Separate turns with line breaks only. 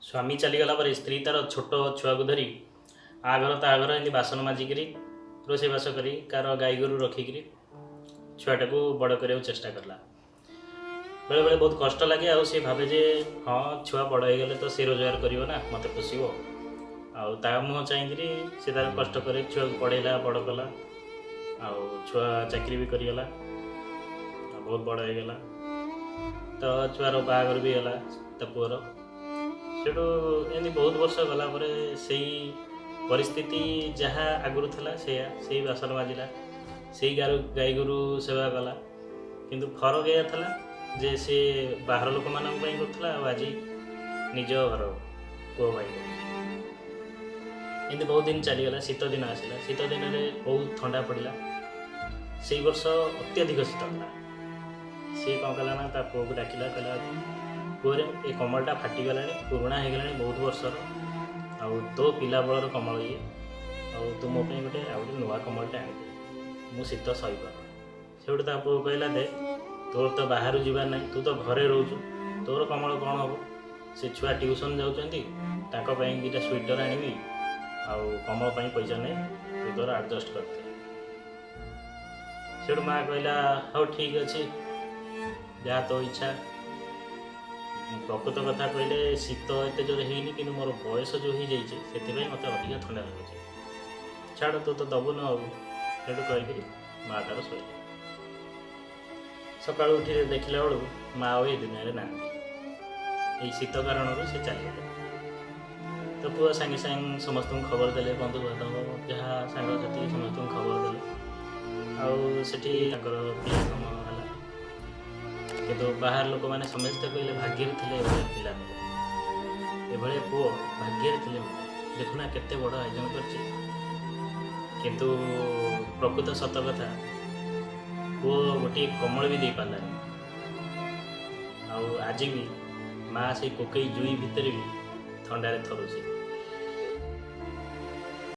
स्वामी चलीगला पर स्त्री तार छोट छुआ को धरी आ घर ता घर एमती बासन माजिकी रोषेबास कर कार गाई गोरु रखिकी छुआटा को बड़ करने चेष्टा करला। बेले बेले बहुत कष्ट लगे आ सी भावे जे हाँ छुआ बड़ हो गले तो सी रोजगार कर मत पोषिब आ मुह चाहिए सी तार कष्ट कर छुआ को पढ़ेला बड़ कला छुआ चाकरी भी करगला बहुत बड़ हो गला। तो छुआर बाहागर भी है तो पुअर सेठू एमती बहुत वर्ष गला से परिस्थिति जहाँ आगुरी था से बासन माजिला से गाई गोरु सेवा कला किंतु फरक यह था जे से बाहर लोक मान करूला आज निज घर पुओ भाई एमती बहुत दिन चलीगला। शीत दिन आसला शीत दिन में बहुत ठंडा पड़ा से वर्ष अत्यधिक शीत था। सी कौन कला ना पुओ को डाकिला कहला पुअरे ये कमलटा फाटिगला पुराणा हो गला बहुत वर्षर तो पिला बलर कमल ये तू मो गोटे नुआ कमलटा आनी मु शीत सही पार से पुओ कहला दे तोर तो बाहर जीवार ना तू तो घरे रोचु तोर कमल कौन हम से छुआ ट्यूशन जाऊँगी दुटा स्वेटर आनी कमल पैसा नहीं तू तोर आडजस्ट करते से माँ कहला हाँ ठीक अच्छे जहाँ तो इच्छा। प्रकृत कथा कहले शीत एत जोर है कि मोर बयस जो हो जाए मत अधिक ठंडा लगे छाड़ तू तो दबुन आठ कहीकि माँ तार शोल सका उठी देखला बेलू माँ ये दुनिया ना ये शीत कारण से चलीगले। तो पुआ सागे सागे समस्त खबर देले बंधु बांधव जहाँ सांगसाथी समस्त खबर देले आठी प्रियतम है किंतु बाहर लोक मैंने समस्ते कहले भाग्य थे पिला मिले पुओ भाग्य थे देखुना केते बड़ आयोजन किंतु प्रकृत सत कथा पुओ गोटे कमल भी दे पारानी आज भी माँ से कोकई जुई भितर भी थंडारे थरुची।